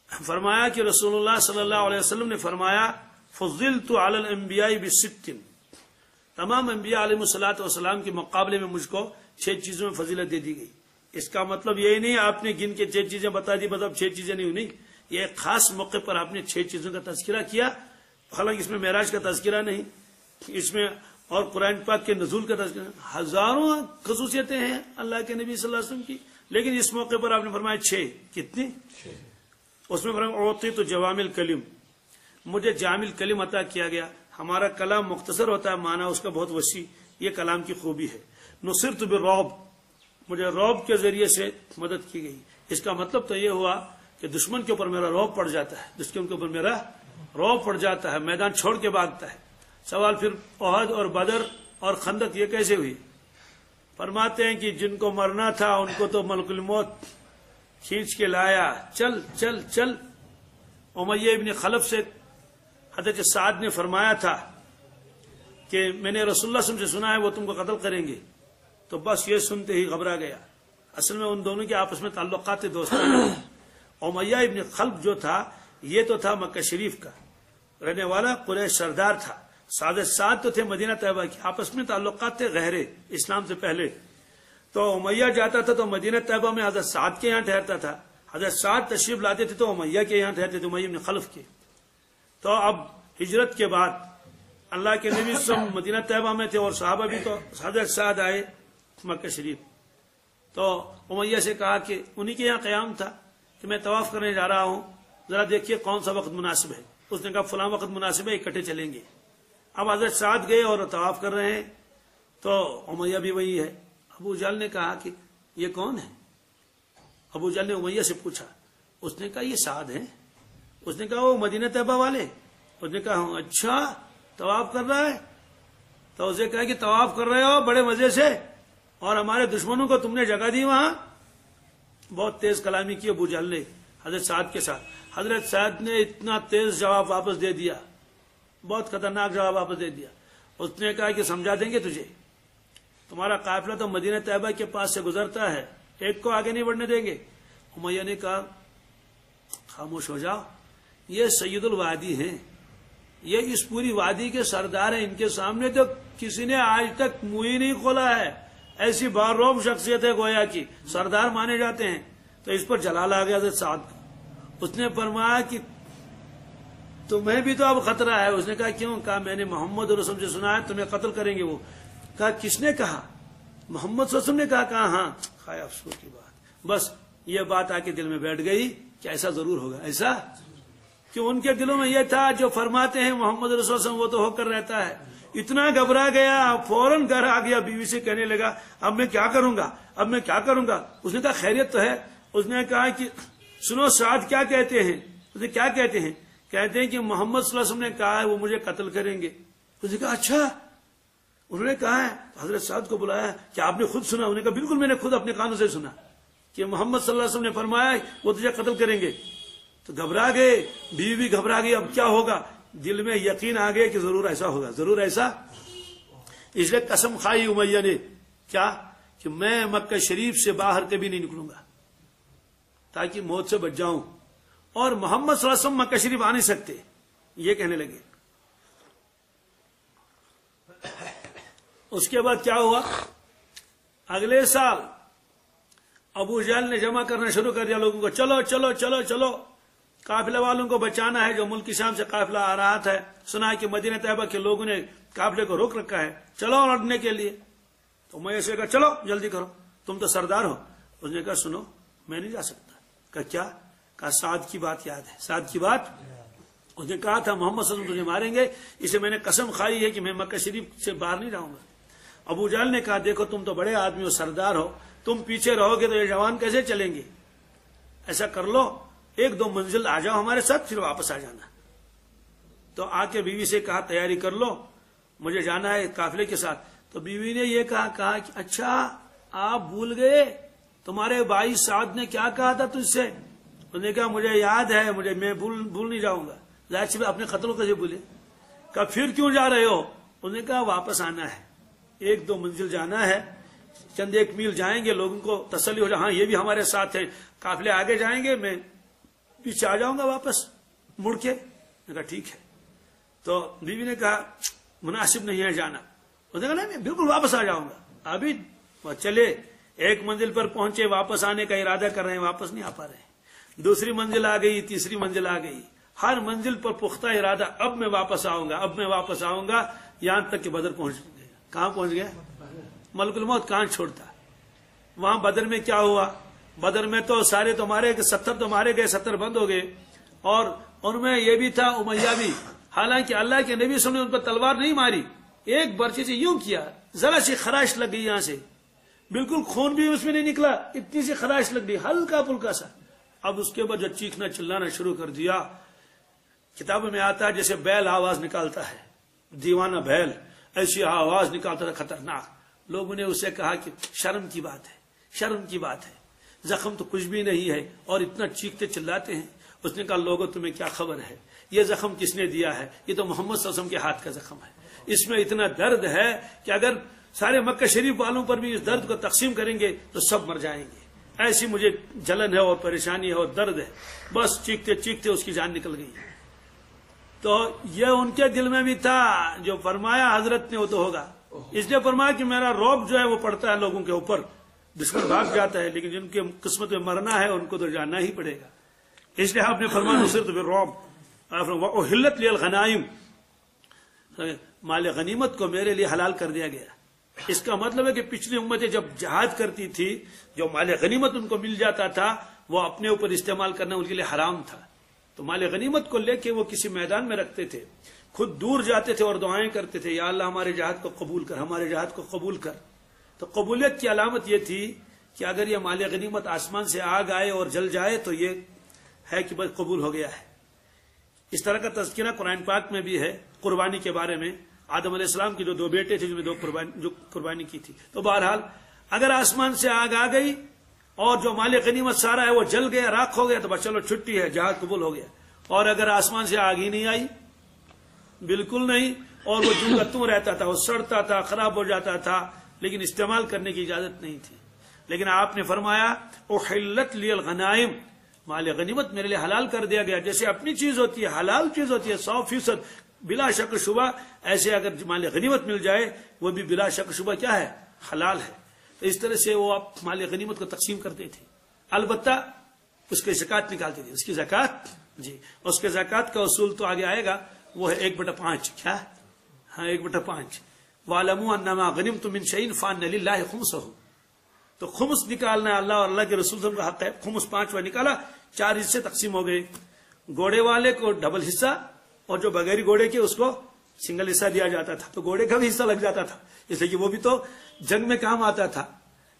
فرمایا کہ رسول اللہ صلی اللہ علیہ وسلم نے فرمایا فضلت علی الانبیاء بست، تمام انبیاء علیہ الصلوۃ والسلام کے مقابلے میں مجھ کو 6 چیزوں میں فضیلت دے دی گئی۔ اس کا مطلب یہ نہیں آپ نے گن کے 6 چیزیں بتا دی، مطلب 6 چیزیں نہیں، یہ ایک خاص موقع پر آپ نے 6 چیزوں کا تذکرہ کیا۔ حالانکہ اس میں معراج کا تذکرہ نہیں، اس میں اور قرآن پاک کے نزول کا تذکرہ، ہزاروں خصوصیتیں ہیں اللہ کے نبی صلی اللہ علیہ وسلم کی، لیکن اس موقع پر آپ نے فرمایا 6۔ کتنی؟ اس میں فرمایا اعطیت جوامع الکلم، مجھے جامع الکلم عطا کیا گیا۔ ہمارا کلام مختصر ہوتا ہے، معنی اس کا بہت وسیع، یہ کلام کی خوبی ہے۔ نصرت بالرعب، مجھے رعب کے ذریعے سے مدد کی گئی۔ اس کا مطلب تو یہ ہوا کہ دشمن کے اوپر میرا رعب پڑ جاتا ہے، دشمن کے اوپر میرا رعب پڑ جاتا ہے، میدان چھوڑ کے بھاگتا ہے۔ سوال پھر احد اور بدر اور خندق یہ کیسے ہوئی؟ فرماتے ہیں کہ جن کو مرنا تھا ان کو تو ملک الموت کھینچ کے لایا، چل چل چل۔ امیہ ابن خلف سے حضرت سعد نے فرمایا تھا کہ میں نے رسول اللہ صلی اللہ علیہ وسلم سے سنا ہے وہ تم کو قتل کریں گے، تو بس یہ سنتے ہی گھبرا گیا۔ اصل میں ان دونوں کے آپس میں تعلقات دوستانہ۔ امیہ ابن خلف جو تھا یہ تو تھا مکہ شریف کا رہنے والا، قریش سردار تھا۔ سعد تو تھے مدینہ طیبہ کے، آپس میں تعلقات تھے گہرے اسلام سے پہلے۔ تو امیہ جاتا تھا تو مدینہ طیبہ میں حضرت سعد کے یہاں ٹھہرتا تھا، حضرت سعد تشریف لاتے تھے تو امیہ کے یہاں ٹھہرتے تھے، امیہ بن خلف کے۔ تو اب ہجرت کے بعد اللہ کے نبی صلی اللہ علیہ وسلم مدینہ طیبہ میں تھے اور صحابہ بھی، تو حضرت سعد آئے مکہ شریف، تو امیہ سے کہا کہ انہی کے یہاں قیام تھا کہ میں طواف کرنے جا رہا ہوں، ذرا دیکھیے کون سا وقت مناسب ہے۔ اس نے کہا فلاں وقت مناسب ہے، اکٹھے چلیں گے۔ اب حضرت سعد گئے اور طواف کر رہے ہیں تو امیہ بھی وہی ہے۔ ابو جہل نے کہا کہ یہ کون ہے؟ ابو جہل نے امیہ سے پوچھا، اس نے کہا یہ سعد ہیں۔ اس نے کہا وہ مدینہ طیبہ والے؟ اس نے کہا ہاں۔ اچھا طواف کر رہا ہے؟ تو اسے کہا کہ طواف کر رہے ہو بڑے مزے سے اور ہمارے دشمنوں کو تم نے جگہ دی وہاں؟ بہت تیز کلامی کی ابو جہل نے حضرت سعد کے ساتھ۔ حضرت سعد نے اتنا تیز جواب واپس دے دیا، بہت خطرناک جواب واپس دے دیا۔ اس نے کہا کہ سمجھا دیں گے تجھے، تمہارا قافلہ تو مدینہ طیبہ کے پاس سے گزرتا ہے، ایک کو آگے نہیں بڑھنے دیں گے۔ امیہ نے کہا خاموش ہو جاؤ، یہ سید الوادی ہیں، یہ اس پوری وادی کے سردار ہیں، ان کے سامنے تو کسی نے آج تک منہ ہی نہیں کھولا ہے، ایسی باروب شخصیت ہے گویا کی سردار مانے جاتے ہیں۔ تو اس پر جلال آ گیا حضرت سعد کا۔ اس نے فرمایا کہ تمہیں بھی تو اب خطرہ ہے۔ اس نے کہا کیوں؟ کہا میں نے محمد رسول سے سنا ہے تمہیں قتل کریں گے۔ وہ کہا کس نے کہا؟ محمد صلی اللہ علیہ وسلم نے کہا۔ کہا ہاں۔ خواہ افسوس کی بات، بس یہ بات آ کے دل میں بیٹھ گئی کہ ایسا ضرور ہوگا، ایسا کہ ان کے دلوں میں یہ تھا جو فرماتے ہیں محمد رسول صلی اللہ علیہ وسلم وہ تو ہو کر رہتا ہے۔ اتنا گھبرا گیا، فوراً گھر آ گیا، بیوی سے کہنے لگا اب میں کیا کروں گا، اب میں کیا کروں گا۔ اس نے کہا خیریت تو ہے؟ اس نے کہا کہ سنو سعد کیا کہتے ہیں۔ اس نے کیا کہتے ہیں؟ کہتے ہیں کہ محمد صلی اللہ علیہ وسلم نے کہا ہے وہ مجھے قتل کریں گے۔ اس نے کہا اچھا، انہوں نے کہا ہے؟ حضرت سعد کو بلایا کہ آپ نے خود سنا؟ انہوں نے کہا بالکل میں نے خود اپنے کانوں سے سنا کہ محمد صلی اللہ علیہ وسلم نے فرمایا وہ تجھے قتل کریں گے۔ تو گھبرا گئے، بیوی بھی گھبرا گئی، اب کیا ہوگا؟ دل میں یقین آ گیا کہ ضرور ایسا ہوگا، ضرور ایسا۔ اس لیے قسم کھائی امیہ نے کیا کہ میں مکہ شریف سے باہر کبھی نہیں نکلوں گا تاکہ موت سے بچ جاؤں، اور محمد صلی اللہ علیہ وسلم مکہ شریف آ نہیں سکتے، یہ کہنے لگے۔ اس کے بعد کیا ہوا؟ اگلے سال ابو جہل نے جمع کرنا شروع کر دیا لوگوں کو، چلو چلو چلو چلو، قافلے والوں کو بچانا ہے، جو ملک کی شام سے قافلہ آ رہا تھا، سنا ہے کہ مدینہ طیبہ کے لوگوں نے قافلے کو روک رکھا ہے، چلو لڑنے کے لیے۔ تو میں ایسے کہا چلو جلدی کرو، تم تو سردار ہو۔ اس نے کہا سنو میں نہیں جا سکتا۔ کہا کیا؟ کہا سعد کی بات یاد ہے، سعد کی بات۔ اس نے کہا تھا محمد صلی اللہ علیہ وسلم تجھے ماریں گے، اسے میں نے قسم کھائی ہے کہ میں مکہ شریف سے باہر نہیں جاؤں گا۔ ابو جہل نے کہا دیکھو تم تو بڑے آدمی ہو، سردار ہو، تم پیچھے رہو گے تو یہ جوان کیسے چلیں گے؟ ایسا کر لو 1-2 منزل آ جاؤ ہمارے ساتھ، پھر واپس آ جانا۔ تو آ کے بیوی سے کہا تیاری کر لو، مجھے جانا ہے قافلے کے ساتھ۔ تو بیوی نے یہ کہا کہ اچھا آپ بھول گئے تمہارے بھائی سعد نے کیا کہا تھا تجھ سے؟ اس نے کہا مجھے یاد ہے، میں بھول نہیں جاؤں گا۔ ظاہر سی اپنے خطروں کیسے بھولے؟ کہا پھر کیوں جا رہے ہو؟ اس نے کہا واپس آنا ہے، 1-2 منزل جانا ہے، چند 1 میل جائیں گے، لوگوں کو تسلی ہو جائے ہاں یہ بھی ہمارے ساتھ ہے، قافلے آگے جائیں گے، میں پیچھے آ جاؤں گا واپس مڑ کے۔ میں کہا ٹھیک ہے۔ تو بیوی نے کہا مناسب نہیں ہے جانا۔ اس نے کہا نہیں میں بالکل واپس آ جاؤں گا۔ ابھی چلے 1 منزل پر پہنچے، واپس آنے کا ارادہ کر رہے ہیں، واپس نہیں آ پا رہے ہیں۔ 2ری منزل آ گئی، 3ری منزل آ گئی، ہر منزل پر پختہ ارادہ، اب میں واپس آؤں گا، اب میں واپس آؤں گا، یہاں تک کہ بدر پہنچ گئے۔ کہاں پہنچ گئے؟ ملک الموت کہاں چھوڑتا۔ وہاں بدر میں کیا ہوا؟ بدر میں تو سارے تو مارے گئے، 70 تو مارے گئے، 70 بند ہو گئے، اور ان میں یہ بھی تھا امیہ بھی۔ حالانکہ اللہ کے نبی صلی اللہ علیہ وسلم نے ان پر تلوار نہیں ماری، ایک برچے سے یوں کیا، ذرا سی خراش لگ گئی یہاں سے، بالکل خون بھی اس میں نہیں نکلا، اتنی سی خراش لگ گئی، ہلکا پھلکا سا۔ اب اس کے بعد جو چیخنا چلانا شروع کر دیا، کتابوں میں آتا ہے جیسے بیل آواز نکالتا ہے، دیوانہ بیل ایسی آواز نکالتا تھا خطرناک۔ لوگوں نے اسے کہا کہ شرم کی بات ہے، شرم کی بات ہے، زخم تو کچھ بھی نہیں ہے اور اتنا چیختے چلاتے ہیں۔ اس نے کہا لوگوں تمہیں کیا خبر ہے، یہ زخم کس نے دیا ہے؟ یہ تو محمد صلی اللہ علیہ وسلم کے ہاتھ کا زخم ہے، اس میں اتنا درد ہے کہ اگر سارے مکہ شریف والوں پر بھی اس درد کو تقسیم کریں گے تو سب مر جائیں گے، ایسی مجھے جلن ہے اور پریشانی ہے اور درد ہے۔ بس چیختے چیختے اس کی جان نکل گئی۔ تو یہ ان کے دل میں بھی تھا، جو فرمایا حضرت نے وہ تو ہوگا۔ اس لیے فرمایا کہ میرا رعب جو ہے وہ پڑتا ہے لوگوں کے اوپر، دشمن بھاگ جاتا ہے، لیکن جن کے قسمت میں مرنا ہے ان کو تو جاننا ہی پڑے گا۔ اس لیے آپ نے فرمایا نصرت بالرعب وأحلت لی الغنائم، مال غنیمت کو میرے لیے حلال کر دیا گیا۔ اس کا مطلب ہے کہ پچھلی امتیں جب جہاد کرتی تھی، جو مال غنیمت ان کو مل جاتا تھا وہ اپنے اوپر استعمال کرنا ان کے لیے حرام تھا۔ تو مال غنیمت کو لے کے وہ کسی میدان میں رکھتے تھے، خود دور جاتے تھے اور دعائیں کرتے تھے، یا اللہ ہمارے جہاد کو قبول کر، ہمارے جہاد کو قبول کر۔ تو قبولیت کی علامت یہ تھی کہ اگر یہ مال غنیمت آسمان سے آگ آئے اور جل جائے تو یہ ہے کہ بس قبول ہو گیا ہے۔ اس طرح کا تذکرہ قرآن پاک میں بھی ہے قربانی کے بارے میں۔ آدم علیہ السلام کی جو 2 بیٹے تھے جن میں جو قربانی کی تھی، تو بہرحال اگر آسمان سے آگ آ گئی اور جو مال غنیمت سارا ہے وہ جل گیا، راکھ ہو گیا، تو بس چلو چھٹی ہے، جہاد قبول ہو گیا۔ اور اگر آسمان سے آگ ہی نہیں آئی، بالکل نہیں، اور وہ جو کا توں رہتا تھا، وہ سڑتا تھا، خراب ہو جاتا تھا، لیکن استعمال کرنے کی اجازت نہیں تھی۔ لیکن آپ نے فرمایا احلت لی الغنائم، مال غنیمت میرے لیے حلال کر دیا گیا۔ جیسے اپنی چیز ہوتی ہے، حلال چیز ہوتی ہے 100% بلا شک شبہ، ایسے اگر مال غنیمت مل جائے وہ بھی بلا شک شبہ کیا ہے؟ حلال ہے۔ تو اس طرح سے وہ آپ مال غنیمت کو تقسیم کرتے تھے، البتہ اس کی زکوٰۃ نکالتے تھے، اس کی زکوٰۃ، جی اس کے زکوٰۃ کا اصول تو آگے آئے گا، وہ ہے 1/5۔ کیا؟ ہاں 1/5۔ وَاعْلَمُوا أَنَّمَا غَنِمْتُم مِّن شَيْءٍ فَأَنَّ لِلَّهِ خُمُسَهُ، تو خمس نکالنا اللہ اور اللہ کے رسول صلی اللہ علیہ وسلم کا حق ہے۔ خمس 5واں نکالا، 4 حصے تقسیم ہو گئے، گھوڑے والے کو ڈبل حصہ اور جو بغیر گھوڑے کے اس کو سنگل حصہ دیا جاتا تھا، تو گھوڑے کا بھی حصہ لگ جاتا تھا، اس لیے کہ وہ بھی تو جنگ میں کام آتا تھا۔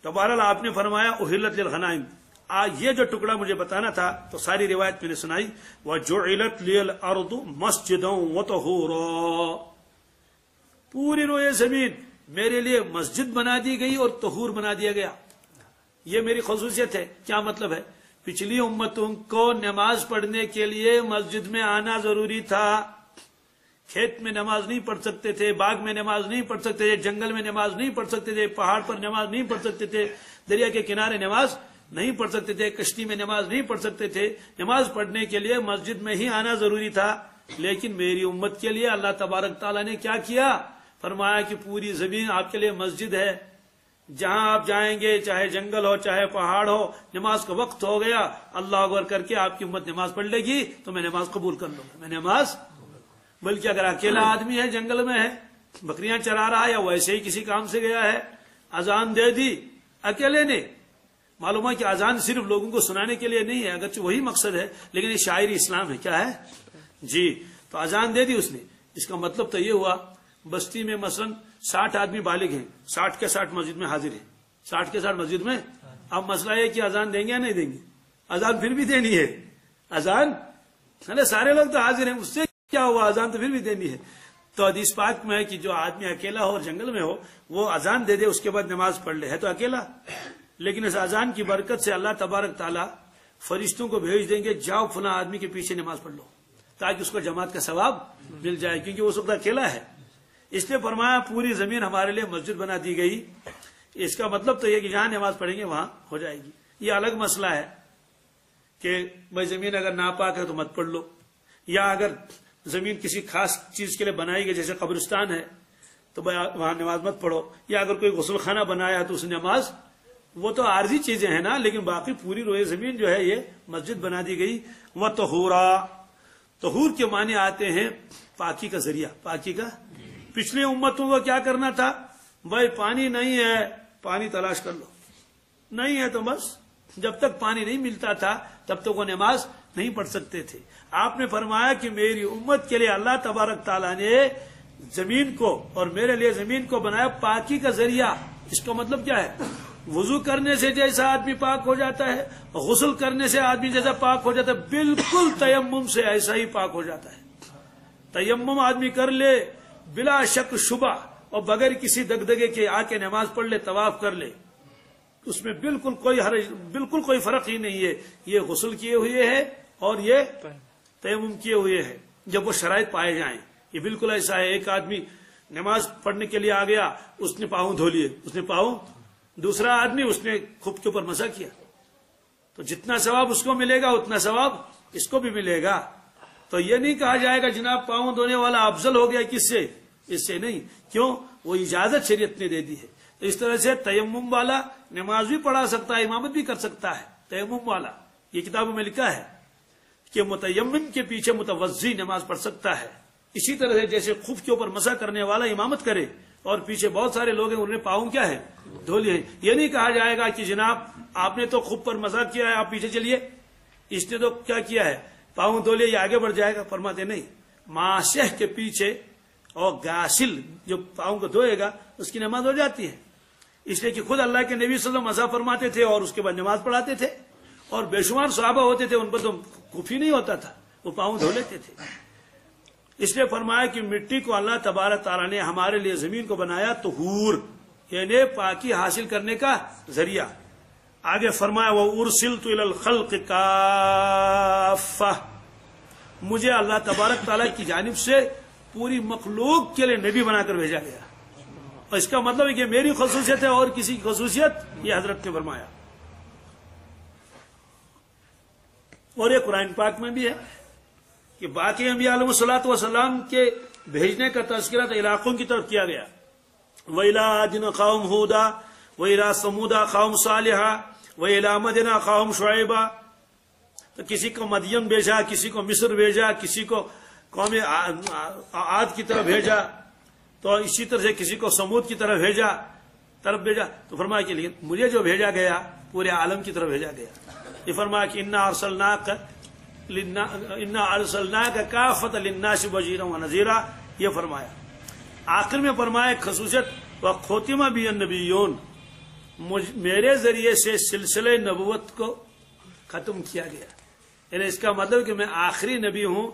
تو بہرحال آپ نے فرمایا احلت للغنائم۔ یہ جو ٹکڑا مجھے بتانا تھا تو ساری روایت میں نے سنائی، وَجُعِلَتْ لِيَ الْأَرْضُ مَسْجِدًا وَطَهُورًا، پوری روئے زمین میرے لیے مسجد بنا دی گئی اور طہور بنا دیا گیا۔ یہ میری خصوصیت ہے۔ کیا مطلب ہے؟ پچھلی امتوں کو نماز پڑھنے کے لیے مسجد میں آنا ضروری تھا، کھیت میں نماز نہیں پڑھ سکتے تھے، باغ میں نماز نہیں پڑھ سکتے تھے، جنگل میں نماز نہیں پڑھ سکتے تھے، پہاڑ پر نماز نہیں پڑھ سکتے تھے، دریا کے کنارے نماز نہیں پڑھ سکتے تھے، کشتی میں نماز نہیں پڑھ سکتے تھے۔ نماز پڑھنے کے لیے مسجد میں ہی آنا ضروری تھا۔ لیکن میری امت کے لیے اللہ تبارک تعالیٰ نے کیا کیا؟ فرمایا کہ پوری زمین آپ کے لیے مسجد ہے، جہاں آپ جائیں گے، چاہے جنگل ہو چاہے پہاڑ ہو، نماز کا وقت ہو گیا، اللہ اکبر کر کے آپ کی امت نماز پڑھ لے گی تو میں نماز قبول کر لوں گا، میں نماز۔ بلکہ اگر اکیلا آدمی ہے، جنگل میں ہے، بکریاں چرا رہا ہے یا ویسے ہی کسی کام سے گیا ہے، اذان دے دی اکیلے نے، معلوم ہے کہ اذان صرف لوگوں کو سنانے کے لیے نہیں ہے، اگرچہ وہی مقصد ہے، لیکن یہ شاعری اسلام ہے، کیا ہے جی، تو اذان دے دی اس نے، اس کا مطلب تو یہ ہوا بستی میں مثلا 60 آدمی بالغ ہیں، 60 کے 60 مسجد میں حاضر ہیں، 60 کے 60 مسجد میں، اب مسئلہ یہ کہ اذان دیں گے یا نہیں دیں گے؟ اذان پھر بھی دینی ہے، اذان سارے لوگ تو حاضر ہیں، اس سے کیا ہوا، اذان تو پھر بھی دینی ہے۔ تو حدیث پاک میں ہے کہ جو آدمی اکیلا ہو اور جنگل میں ہو وہ اذان دے دے، اس کے بعد نماز پڑھ لے، ہے تو اکیلا، لیکن اس اذان کی برکت سے اللہ تبارک تعالیٰ فرشتوں کو بھیج دیں گے، جاؤ فلاں آدمی کے پیچھے نماز پڑھ لو، تاکہ اس کو جماعت کا ثواب مل جائے، کیونکہ وہ اس وقت اکیلا ہے۔ اس لیے فرمایا پوری زمین ہمارے لیے مسجد بنا دی گئی، اس کا مطلب تو یہ کہ جہاں نماز پڑھیں گے وہاں ہو جائے گی۔ یہ الگ مسئلہ ہے کہ بھائی زمین اگر ناپاک ہے تو مت پڑھ لو، یا اگر زمین کسی خاص چیز کے لیے بنائی گئی جیسے قبرستان ہے تو وہاں نماز مت پڑھو، یا اگر کوئی غسل خانہ بنایا تو اس نماز، وہ تو عارضی چیزیں ہیں نا، لیکن باقی پوری روئے زمین جو ہے یہ مسجد بنا دی گئی۔ وہ طہور کے معنی آتے ہیں پاکی کا ذریعہ، پاکی کا۔ پچھلی امتوں کو کیا کرنا تھا، بھائی پانی نہیں ہے پانی تلاش کر لو، نہیں ہے تو بس، جب تک پانی نہیں ملتا تھا تب تک وہ نماز نہیں پڑھ سکتے تھے۔ آپ نے فرمایا کہ میری امت کے لیے اللہ تبارک تعالیٰ نے زمین کو اور میرے لیے زمین کو بنایا پاکی کا ذریعہ۔ اس کا مطلب کیا ہے، وضو کرنے سے جیسا آدمی پاک ہو جاتا ہے، غسل کرنے سے آدمی جیسا پاک ہو جاتا ہے، بالکل تیمم سے ایسا ہی پاک ہو جاتا ہے۔ تیمم آدمی کر لے بلا شک شبہ اور بغیر کسی دگدگے کے آ کے نماز پڑھ لے، طواف کر لے، اس میں بالکل کوئی حرج، بالکل کوئی فرق ہی نہیں ہے۔ یہ غسل کیے ہوئے ہے اور یہ تیمم کیے ہوئے ہے، جب وہ شرائط پائے جائیں۔ یہ بالکل ایسا ہے، ایک آدمی نماز پڑھنے کے لیے آ گیا، اس نے پاؤں دھو لیے، اس نے پاؤں، دوسرا آدمی اس نے خف کے اوپر مسح کیا، تو جتنا ثواب اس کو ملے گا اتنا ثواب اس کو بھی ملے گا۔ تو یہ نہیں کہا جائے گا جناب پاؤں دھونے والا افضل ہو گیا کس سے، اس سے نہیں، کیوں، وہ اجازت شریعت نے دے دی ہے۔ تو اس طرح سے تیمم والا نماز بھی پڑھا سکتا ہے، امامت بھی کر سکتا ہے، تیمم والا، یہ کتابوں میں لکھا ہے کہ متیمم کے پیچھے متوضی نماز پڑھ سکتا ہے۔ اسی طرح سے جیسے خف کے اوپر مسح کرنے والا امامت کرے اور پیچھے بہت سارے لوگ ہیں انہوں نے پاؤں کیا ہے دھو لیے، یہ نہیں کہا جائے گا کہ جناب آپ نے تو خف پر مسح کیا ہے آپ پیچھے چلیے، اس نے تو کیا کیا ہے پاؤں دھو لیے، یہ آگے بڑھ جائے گا۔ فرماتے نہیں، ماشہ کے پیچھے اور غاسل جو پاؤں کو دھوئے گا اس کی نماز ہو جاتی ہے، اس لیے کہ خود اللہ کے نبی صلی اللہ علیہ وسلم مسح فرماتے تھے اور اس کے بعد نماز پڑھاتے تھے، اور بے شمار صحابہ ہوتے تھے ان پر تو خف ہی نہیں ہوتا تھا، وہ پاؤں دھو لیتے تھے۔ اس لیے فرمایا کہ مٹی کو اللہ تبارک تعالیٰ نے ہمارے لیے زمین کو بنایا طہور، یعنی پاکی حاصل کرنے کا ذریعہ۔ آگے فرمایا وَأُرْسِلْتُ إِلَى الْخَلْقِ كَافَّةً، مجھے اللہ تبارک تعالیٰ کی جانب سے پوری مخلوق کے لیے نبی بنا کر بھیجا گیا، اور اس کا مطلب ہے کہ میری خصوصیت ہے اور کسی کی خصوصیت یہ حضرت نے فرمایا۔ اور یہ قرآن پاک میں بھی ہے کہ باقی انبیاء علیہ الصلوۃ والسلام کے بھیجنے کا تذکرہ تو علاقوں کی طرف کیا گیا، وَإِلَىٰ عَادٍ قَوْمَ هُودًا وَإِلَىٰ ثَمُودَ قَوْمَ صَالِحًا وَإِلَىٰ مَدْيَنَ قَوْمَ شُعَيْبًا، تو کسی کو مدین بھیجا، کسی کو مصر بھیجا، کسی کو قوم عاد کی طرف بھیجا، تو اسی طرح سے کسی کو سمود کی طرف بھیجا، تو فرمایا کہ لیکن مجھے جو بھیجا گیا پورے عالم کی طرف بھیجا گیا۔ یہ فرمایا کہ اِنَّا أَرْسَلْنَاكَ كَافَّةً لِلنَّاسِ بَشِيرًا وَنَذِيرًا، یہ فرمایا۔ آخر میں فرمایا خصوصیت وَخُتِمَ بِهِ النَّبِيُّونَ، میرے ذریعے سے سلسلے نبوت کو ختم کیا گیا، یعنی اس کا مطلب کہ میں آخری نبی ہوں،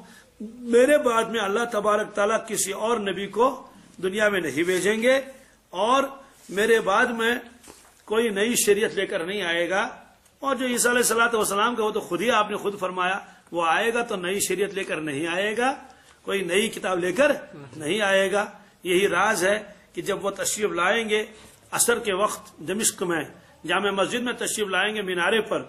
میرے بعد میں اللہ تبارک تعالیٰ کسی اور نبی کو دنیا میں نہیں بھیجیں گے، اور میرے بعد میں کوئی نئی شریعت لے کر نہیں آئے گا۔ اور جو عیسیٰ علیہ الصلوۃ والسلام کا وہ تو خود ہی آپ نے خود فرمایا وہ آئے گا تو نئی شریعت لے کر نہیں آئے گا، کوئی نئی کتاب لے کر نہیں آئے گا۔ یہی راز ہے کہ جب وہ تشریف لائیں گے عصر کے وقت دمشق میں جامع مسجد میں تشریف لائیں گے مینارے پر،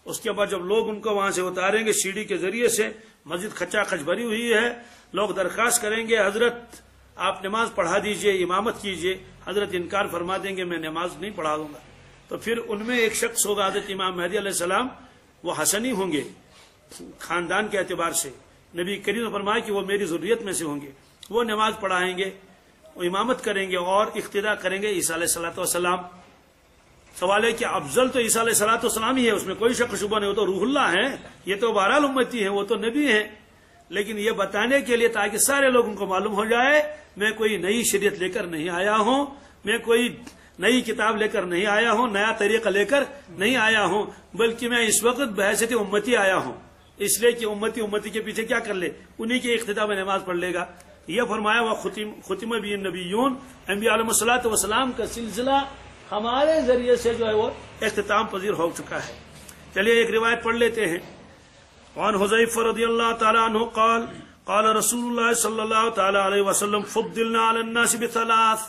اس کے بعد جب لوگ ان کو وہاں سے اتاریں گے سیڑھی کے ذریعے سے، مسجد کھچا کھچ بھری ہوئی ہے، لوگ درخواست کریں گے حضرت آپ نماز پڑھا دیجئے، امامت کیجئے، حضرت انکار فرما دیں گے میں نماز نہیں پڑھا دوں گا، تو پھر ان میں ایک شخص ہوگا حضرت امام مہدی علیہ السلام، وہ حسنی ہوں گے خاندان کے اعتبار سے، نبی کریم نے فرمایا کہ وہ میری ذریت میں سے ہوں گے، وہ نماز پڑھائیں گے، وہ امامت کریں گے اور اقتداء کریں گے عیسیٰ علیہ الصلوۃ والسلام۔ سوال ہے کہ افضل تو عیسیٰ علیہ الصلوۃ والسلام ہی ہے، اس میں کوئی شک شبہ نہیں، وہ تو روح اللہ ہیں، یہ تو بہرحال امتی ہیں، وہ تو نبی ہیں، لیکن یہ بتانے کے لیے تاکہ سارے لوگوں کو معلوم ہو جائے میں کوئی نئی شریعت لے کر نہیں آیا ہوں، میں کوئی نئی کتاب لے کر نہیں آیا ہوں، نیا طریقہ لے کر نہیں آیا ہوں، بلکہ میں اس وقت بحیثیت امتی آیا ہوں، اس لیے کہ امتی کے پیچھے کیا کر لے، انہی کے اقتداء میں نماز پڑھ لے گا۔ یہ فرمایا وہ ختم بھی نبیون، انبیاء علیہ الصلوۃ والسلام کا سلسلہ ہمارے ذریعے سے جو ہے وہ اختتام پذیر ہو چکا ہے۔ چلیے ایک روایت پڑھ لیتے ہیں۔ وعن حذیفہ رضی اللہ تعالی عنہ قال قال رسول اللہ صلی اللہ تعالی علیہ وسلم فضلنا علی الناس بثلاث،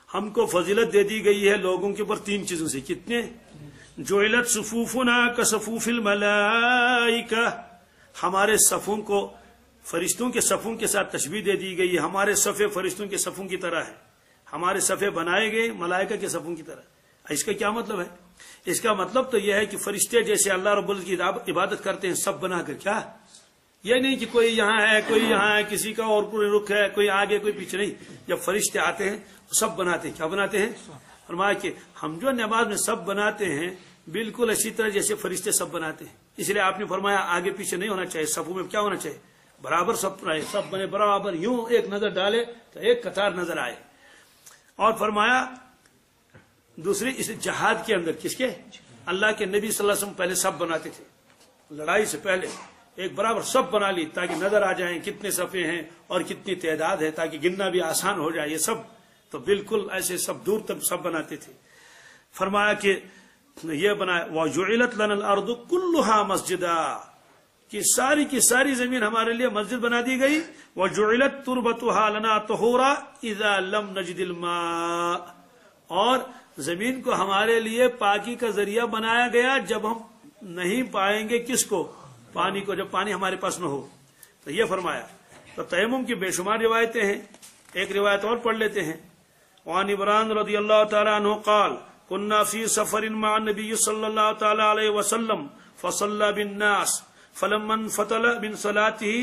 ہم کو فضیلت دے دی گئی ہے لوگوں کے اوپر تین چیزوں سے۔ کتنے؟ جعلت صفوفنا کصفوف الملائکہ، ہمارے صفوں کو فرشتوں کے صفوں کے ساتھ تشبیہ دے دی گئی ہے، ہمارے صفے فرشتوں کے صفوں کی طرح ہے، ہمارے صفے بنائے گئے ملائکہ کے صفوں کی طرح۔ اس کا کیا مطلب ہے؟ اس کا مطلب تو یہ ہے کہ فرشتے جیسے اللہ رب العزت کی عبادت کرتے ہیں سب بنا کر، کیا یہ نہیں کہ کوئی یہاں ہے کوئی یہاں ہے، کسی کا اور کوئی رخ ہے، کوئی آگے کوئی پیچھے نہیں، جب فرشتے آتے ہیں سب بناتے ہیں۔ کیا بناتے ہیں؟ فرمایا کہ ہم جو نماز میں سب بناتے ہیں بالکل اسی طرح جیسے فرشتے سب بناتے ہیں، اس لیے آپ نے فرمایا آگے پیچھے نہیں ہونا چاہیے، صفوں میں کیا ہونا چاہیے؟ برابر سب رہے، سب بنے برابر، یوں ایک نظر ڈالے تو ایک قطار نظر آئے۔ اور فرمایا دوسری اس جہاد کے اندر، کس کے؟ اللہ کے نبی صلی اللہ علیہ وسلم پہلے سب بناتے تھے، لڑائی سے پہلے ایک برابر سب بنا لی تاکہ نظر آ جائیں کتنے صفے ہیں اور کتنی تعداد ہے، تاکہ گننا بھی آسان ہو جائے۔ یہ سب تو بالکل ایسے سب دور تک سب بناتے تھے۔ فرمایا کہ یہ بنایا وَجُعِلَتْ لَنَا الْأَرْضُ كُلُّهَا مَسْجِدًا، کہ ساری کی ساری زمین ہمارے لیے مسجد بنا دی گئی۔ وَجُعِلَتْ تُرْبَتُهَا لَنَا طُهُورًا إِذَا لَمْ نَجِدِ الْمَاءَ، اور زمین کو ہمارے لیے پاکی کا ذریعہ بنایا گیا جب ہم نہیں پائیں گے کس کو؟ پانی کو، جب پانی ہمارے پاس نہ ہو۔ تو یہ فرمایا۔ تو تیمم کی بے شمار روایتیں ہیں، ایک روایت اور پڑھ لیتے ہیں۔ وعن عمران رضی اللہ تعالی عنہ قال كنا في سفر مع النبي صلى الله تعالى عليه وسلم فصلى بالناس فلما انفتل من صلاته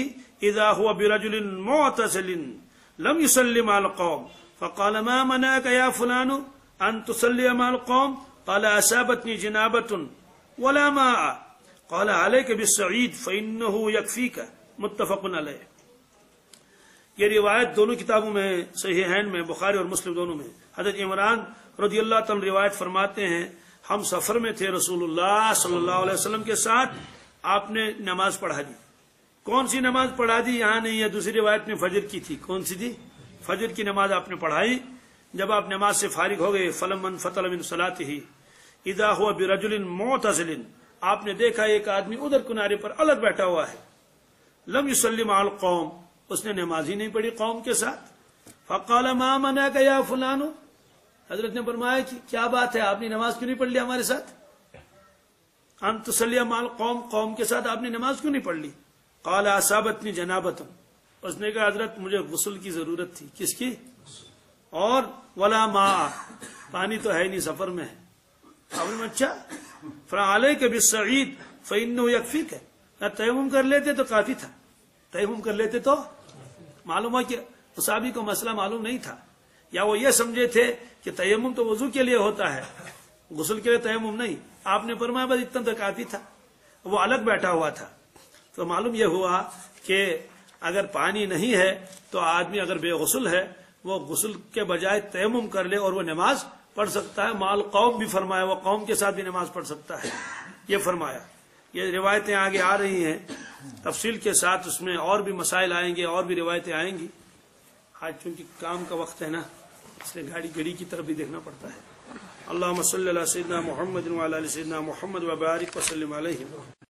اذا هو برجل معتزل لم يصلي مع القوم فقال ما منعك يا فلان ان تصلي مع القوم؟ قال اصابتني جنابة ولا ماء، قال عليك بالصعيد فانه يكفيك، متفق علیہ۔ یہ روایت دونوں کتابوں میں صحیحین میں، بخاری اور مسلم دونوں میں۔ حضرت عمران رضی اللہ تعالی روایت فرماتے ہیں ہم سفر میں تھے رسول اللہ صلی اللہ علیہ وسلم کے ساتھ، آپ نے نماز پڑھا دی۔ کون سی نماز پڑھا دی یہاں نہیں ہے، دوسری روایت میں فجر کی تھی۔ کون سی تھی؟ فجر کی نماز آپ نے پڑھائی۔ جب آپ نماز سے فارغ ہو گئے فلما انفتل من صلاته اذا هو برجل معتزل، آپ نے دیکھا ایک آدمی ادھر کنارے پر الگ بیٹھا ہوا ہے، لم يصلي مع القوم، اس نے نماز ہی نہیں پڑھی قوم کے ساتھ۔ فقال ما منعك يا فلان، حضرت نے فرمایا کہ کیا بات ہے آپ نے نماز کیوں نہیں پڑھ لی ہمارے ساتھ؟ ان تصلی مع القوم، قوم کے ساتھ آپ نے نماز کیوں نہیں پڑھ لی؟ قال اصابتنی جنابۃ، اس نے کہا حضرت مجھے غسل کی ضرورت تھی۔ کس کی؟ اور ولا ماء، پانی تو ہے نہیں، سفر میں ہے۔ آپ نے اچھا فعلیک بالصعید فانه یکفیک، تیمم کر لیتے تو کافی تھا، تیمم کر لیتے تو۔ معلوم ہے کہ صحابی کو مسئلہ معلوم نہیں تھا، یا وہ یہ سمجھے تھے کہ تیمم تو وضو کے لیے ہوتا ہے، غسل کے لیے تیمم نہیں۔ آپ نے فرمایا بس اتنا تو کافی تھا، وہ الگ بیٹھا ہوا تھا۔ تو معلوم یہ ہوا کہ اگر پانی نہیں ہے تو آدمی اگر بے غسل ہے وہ غسل کے بجائے تیمم کر لے اور وہ نماز پڑھ سکتا ہے۔ مال قوم بھی فرمایا، وہ قوم کے ساتھ بھی نماز پڑھ سکتا ہے، یہ فرمایا۔ یہ روایتیں آگے آ رہی ہیں تفصیل کے ساتھ، اس میں اور بھی مسائل آئیں گے اور بھی روایتیں آئیں گی۔ آج چونکہ کام کا وقت ہے نا، اس لیے گھڑی کی طرف بھی دیکھنا پڑتا ہے۔ اللہم صلی علی سیدنا محمد وعلی آل سیدنا محمد وبارک وسلم علیہ۔